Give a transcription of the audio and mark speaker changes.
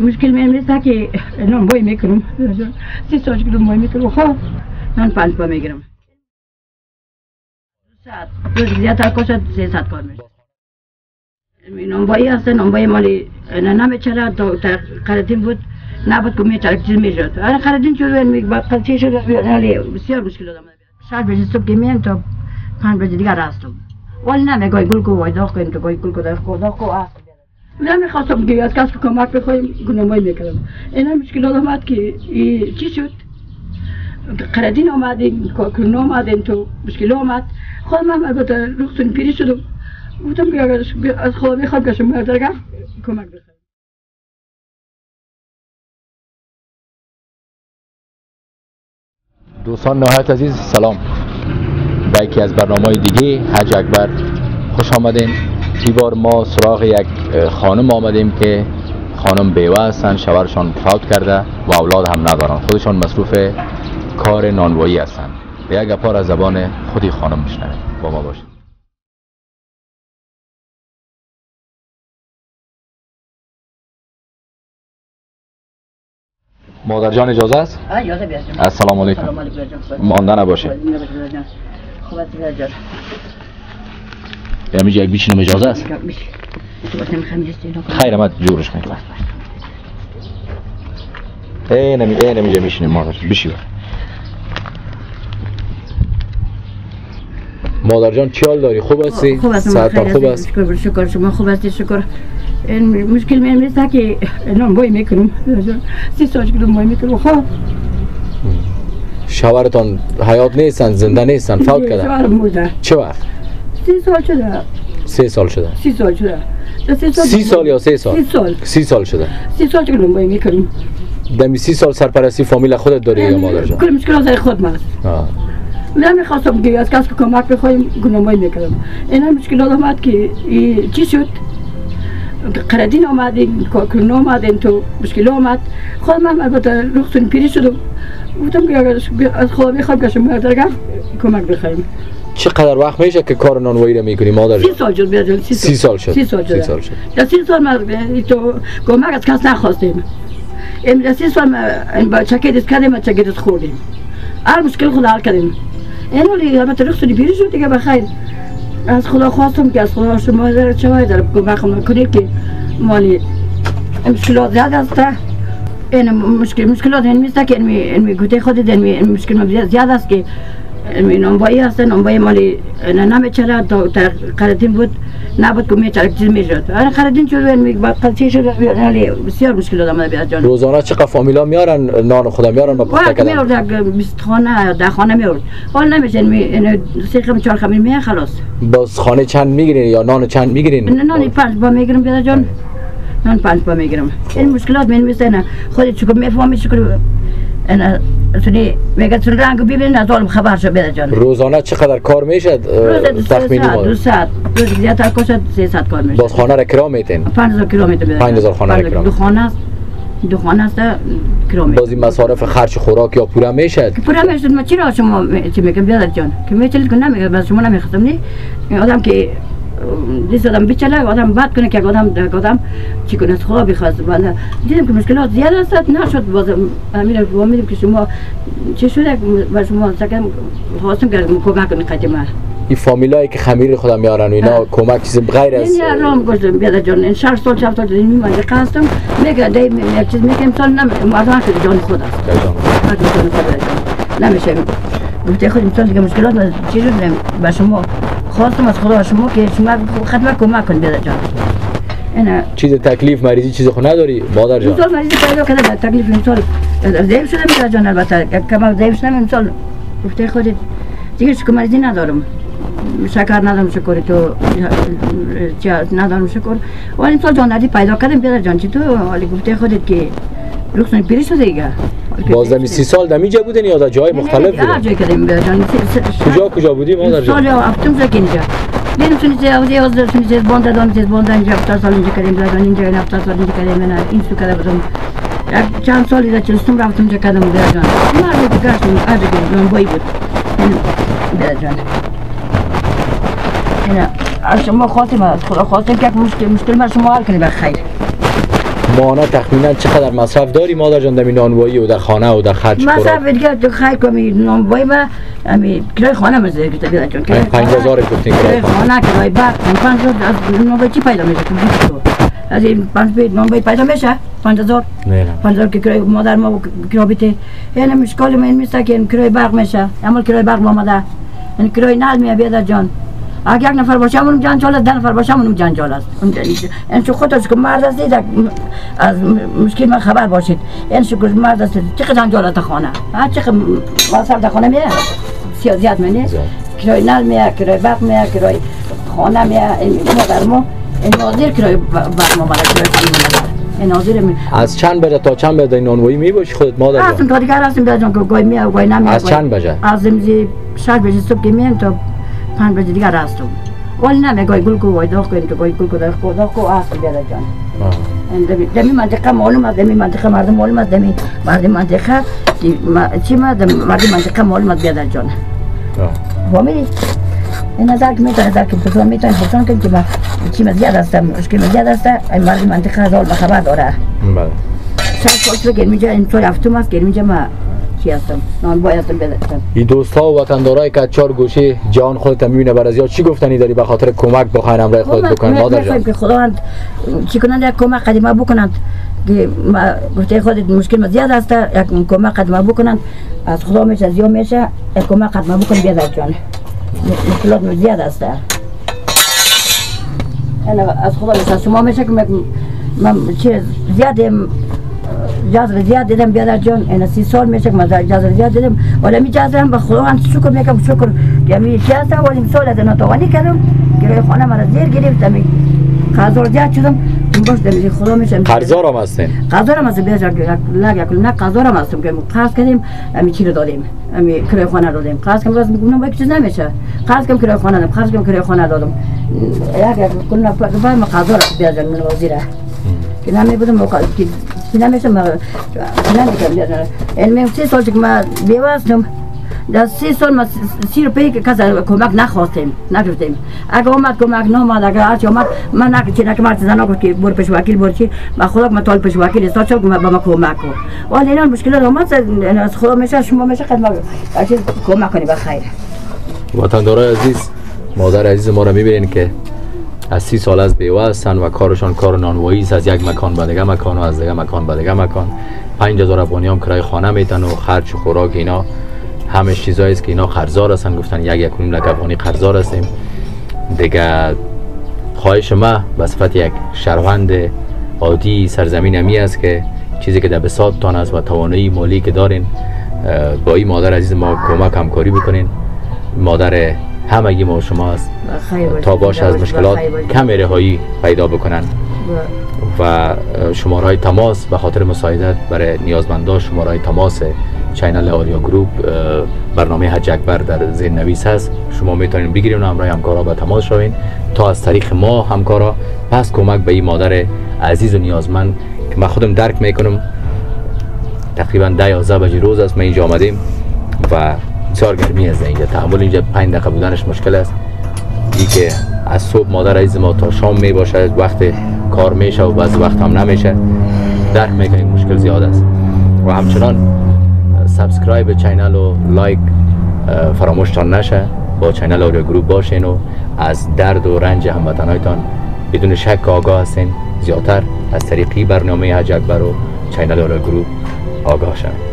Speaker 1: مشکل من نیست که نانوایی میکنم 30 سال که نانوایی میکنم خب نان 5 پا میگیرم 2 ساعت روز زیادتر کشد 3 ساعت کار میشه نانوایی هست نانوایی مالی نمیچره در قرطین بود نبود که میچره چیز میشد قرطین شد بعد قرطین شد بسیار مشکل دارم 7 بجه صبح که میام تا 5 بجه دیگر هستم ولی نمیگوی گل کو وای داغ کنیم تو گوی گل کو داغ کو نمیخواستم که از کسی کمک بخوایم گناهی میکردم اینا مشکلات آمد که چی شد قرطین آمدیم کارکنان آمدیم تو مشکل آمد خودم هم البته رخصتون پیری شدم گفتم که از خدا میخوام که شما درگاه کمک بخوایم
Speaker 2: دوستان نهایت عزیز سلام به یکی از برنامه‌های دیگه حج اکبر خوش آمدین. این بار ما سراغ یک خانم آمدیم که خانم بیوه هستن، شوهرشان فوت کرده و اولاد هم ندارن، خودشان مصروف کار نانوایی هستن. یک گپار از زبان خودی خانم میشنویم، با ما باشید. مادر جان اجازه است؟
Speaker 1: اجازه بیاد.
Speaker 2: السلام علیکم. مانده نباشه.
Speaker 1: خوب است بیاد.
Speaker 2: یعنی یک بیچینم اجازه است؟ خیر ما جورش میکنم. نمیجه میشینیم مادر بشی. مادر جان چی حال داری؟ خوب هستی؟
Speaker 1: خوب هستم.
Speaker 2: صحتت خوب است؟
Speaker 1: شکر شما خوب هستی شکر. مشکل من نیست که نانوایی میکنم 30 سال که نانوایی میکنم خب
Speaker 2: شوهرتان حیات نیستن، زنده نیستن، فوت کردن؟
Speaker 1: شوهرم مرده.
Speaker 2: چه وقت؟
Speaker 1: 30 سال شده.
Speaker 2: 3 سال شده.
Speaker 1: 30 سال شده.
Speaker 2: 30 سال یا 3 سال؟ 30 سال شده.
Speaker 1: 30 سال که نانوایی میکنم.
Speaker 2: دمی 30 سال سرپرستی فامیل خودت داری یا مادر جان؟
Speaker 1: کل مشکلات از خود ماست. نمیخواستم که از کسی کمک بخوایم گناهی میکردم. اینا مشکلات آمد که چی شد؟ قرطین آمدیم کارکنان آمدیم تو مشکل آمد خودم هم البته رخصتون پیری شدم گفتم که از خدا میخوام که شما درگاه کمک بخوایم.
Speaker 2: چقدر وقت میشه که کار نانوایی رو میکنی مادر جان؟
Speaker 1: 30 سال شد بیاد.
Speaker 2: 30 سال شد.
Speaker 1: 30 سال شد. در 30 سال ما تو کمک از کس نخواستیم. در 30 سال با چکیدت کردیم و چکیدت خوردیم. هر مشکل خود حل کردیم. این ولی البته رخصتون پیری شد دیگه بخیر. از خدا خواستم که از خدا شما در چه در کمک کنید که مالی مشکلات زیاد است. این مشکلات این نیست که این گوته خودت این مشکل زیاد است که نانوایی هست نانوایی مالی نمیچره در قرطین بود نبود که میچره چیز میشد قرطین شد بعد قضیه شد بسیار مشکلات آمده بیاد جان.
Speaker 2: روزانه چقدر فامیلا میارن نان خدا میارن با پخته کردن؟
Speaker 1: میارد 20 خانه 10 خانه میارد حال نمیشه این 3 خمیر 4 خمیر میه خلاص.
Speaker 2: باز خانه چند میگیرین یا نان چند میگیرین؟
Speaker 1: نان 5 با میگیرم بیاد جان. نان 5 با میگیرم. این مشکلات من میسنه خودت چیکار میفهمی چیکار انا تونی میگه تون رنگ ببین از اون خبر شو بیاد جان.
Speaker 2: روزانه چقدر کار میشه تخمینی؟
Speaker 1: 2 ساعت روز زیادتر کشد 3 ساعت کار میشه.
Speaker 2: باز خانه را کرا میتین؟
Speaker 1: 5000 کیلومتر بیاد.
Speaker 2: 5000 خانه را کرا.
Speaker 1: دو خانه است کیلومتر.
Speaker 2: باز این مصارف خرج خوراک یا پورا میشه؟
Speaker 1: پورا میشه. ما چرا شما چی میگم بیاد جان که میچلید که نمیگه بس شما نمیخواستم نی آدم که دیست آدم بیچله آدم بد کنه که آدم چی کنه از خدا بخواست. بعد دیدم که مشکلات زیاد است نشد بازم همین رو میدم که شما چه شده با شما سکم خواستم که کمک کنید خدمت
Speaker 2: این فامیلایی که خمیر خودم میارن و اینا کمک چیز غیر از
Speaker 1: این رام گفتم بیاد جان این 6 سال 7 سال میمونه قصدم میگه دایم یک چیز میگم سال مردم شده جان خود است جان خود نمیشه گفته خود مثلا دیگه مشکلات چی شد با شما خواستم از خدا شما که شما خدمت کمک کنید بیاد جان. اینا
Speaker 2: چیز تکلیف مریضی چیز خود نداری مادر جان؟
Speaker 1: مثال مریضی پیدا کرده تکلیف مثال ضعیف شده بیاد جان البته کم ضعیف شدم مثال گفته خودت دیگه شکر مریضی ندارم شکر ندارم شکر تو ندارم شکر ولی مثال جان پیدا کردم بیاد جان چی تو ولی گفته خودت که رخصتون پیری شده دیگه.
Speaker 2: باز دمی 30 سال دمی جا بودین یا در جای مختلف بودین؟
Speaker 1: هر جای کردیم بیاد جان.
Speaker 2: کجا بودی مادر جان؟
Speaker 1: سال هفتم سال اینجا دیدم چونیزه بانده اینجا 7 سال اینجا کردیم بیاد جان اینجا 7 سال اینجا کردیم من این سو کرده بودم چند سالی در چلستون رفتم اینجا کردم بیاد جان. من رو گشتم آجگی نانوایی بود بیاد جان اینا از شما خواستیم از خدا خواستیم که مشکل ما شما حل کنی بخیر.
Speaker 2: ماهانه تخمینا چقدر مصرف داری مادر جان در نانوایی و در خانه و در خرج خوراک؟
Speaker 1: مصرف دیگه تو خیر کنی نانوایی ما امی کرای خانه مزه که بیاد جان.
Speaker 2: 5000 گفتین کرای
Speaker 1: خانه کرای باغ 5000 از نانوایی چی پیدا میشه تو؟ از این 5 نانوایی پیدا میشه 5000
Speaker 2: نه
Speaker 1: 5000 که کرای مادر ما کرای بیته یعنی مشکل ما این میشه که کرای باغ میشه اما کرای باغ آمده این کرای نال میاد بیاد جان. اگه یک نفر باشه اونم جنجال است، 10 نفر باشه اونم جنجال است. این شو خودش که مرد است از مشکل ما خبر باشید. این شو که مرد است چقدر جنجال است خانه. چقدر مصرف در خانه میه زیاد میه. کرای نال میه، کرای باغ میه، کرای خانه میه. این مادر ما این ناظر کرای باغ ما برای کرای خانه این ناظر می.
Speaker 2: از چند بجه تا چند بجه نانوایی میباشی خودت مادر جان؟
Speaker 1: هستم تا دیگر هستم بیاد جان که گوی میه و گوی نمیه.
Speaker 2: از چند بجه؟
Speaker 1: از امروز 6 بجه صبح که میم تا 5 بجه دیگر هستم. ولی نمیه گوی گل کو گوی داغ کنیم تو گوی گل کو داغ کو هستم بیاد جان. دمی منطقه معلوم است، دمی منطقه مردم معلوم است، دمی مردم منطقه چی ما مردم منطقه معلوم است بیاد جان. فهمیدی؟ این نظر که میتونه نظر که بسیار میتونه پرسان کنیم که ما چی زیاد است، مشکل زیاد است، این مردم منطقه از اول بخبر داره.
Speaker 2: بله.
Speaker 1: شاید فاصله که اینجا این طور هفتم است که اینجا ما چی هستم نان باید هستم بیاد جان.
Speaker 2: این دوستا و وطندارای که چهار گوشه جهان خودت میبینه بر از یا چی گفتنی داری به خاطر کمک بخواین امرای خودت بکنن مادر جان؟
Speaker 1: که خداوند چی کنند یک کمک قدیما بکنند که گفته خودت مشکل ما زیاد است یک کمک قدیما بکنند از خدا میشه از یا میشه یک کمک قدیما بکن بیاد جان. مشکلات زیاد است. انا از خدا میشه شما میشه که من چی زیاد جازر زیاد دیدم بیادر جان. این 30 سال میشه که من جازر زیاد دیدم ولی می جازرم به خداوند شکر میکنم شکر که می جازر ولی سال از ناتوانی کردم که خانه مرا زیر گرفتم قرض زیاد شدم باش دمی خدا میشه
Speaker 2: قرضدار هم هستین؟ قرضدار
Speaker 1: هم هستم بیادر نه قرضدار هم هستم که قرض کردیم امی چی رو دادیم امی کرایه خانه دادیم قرض کردم واسه میگم یک چیز نمیشه قرض کردم کرایه خانه دادم قرض کردم کرایه خانه دادم یک کلا بعد ما قرضدار بیادر من وزیره که نمیبودم که نمیشه ما نمیکنم این 30 سال که ما بیوه هستم در 30 سال ما 30 روپیه که کسی کمک نخواستیم نگرفتیم اگه اومد کمک نامد اگه هرچی اومد من نکه مرد زنا گفت که برو پیش وکیل برو چی من خدا من طالب پیش وکیل استاد شد که با ما کمک کن ولی اینا مشکلات اومد از خدا میشه شما میشه خدمت چیز کمک کنی بخیر.
Speaker 2: وطندارای عزیز مادر عزیز ما رو میبینین که از 30 سال از بیوه هستن و کارشان کار نانوایی است. از یک مکان به دیگه مکان و از دیگه مکان به دیگه مکان 5000 افغانی هم کرای خانه میتن و خرج و خوراک اینا همه چیزایی است که اینا قرضدار هستن. گفتن 1.5 لک افغانی قرضدار هستیم دیگه. خواهش ما به صفت یک شهروند عادی سرزمین امی است که چیزی که در بساطتان است و توانایی مالی که دارین با این مادر عزیز ما کمک همکاری بکنین. مادر همگی ما شما است تا باشه از مشکلات کم رهایی پیدا بکنن و شماره های تماس به خاطر مساعدت برای نیازمندان شماره های تماس چینل آریا گروپ برنامه حج اکبر در زیر نویس هست. شما میتونین بگیرین و همراه همکارا با تماس شوین تا از طریق ما همکارا پس کمک به این مادر عزیز و نیازمند که من خودم درک میکنم. تقریبا 10-11 بجه روز است ما اینجا آمدیم و بسیار گرمی است اینجا. تحمل اینجا 5 دقیقه بودنش مشکل است. این که از صبح مادر عزیز ما تا شام می باشد وقت کار میشه و بعضی وقت هم نمیشه درک میکنیم مشکل زیاد است. و همچنان سابسکرایب چینل و لایک فراموشتان نشه. با چینل آریا گروپ باشین و از درد و رنج هموطنایتان بدون شک آگاه هستین. زیادتر از طریقی برنامه حج اکبر و چینل آریا گروپ آگاه شوید.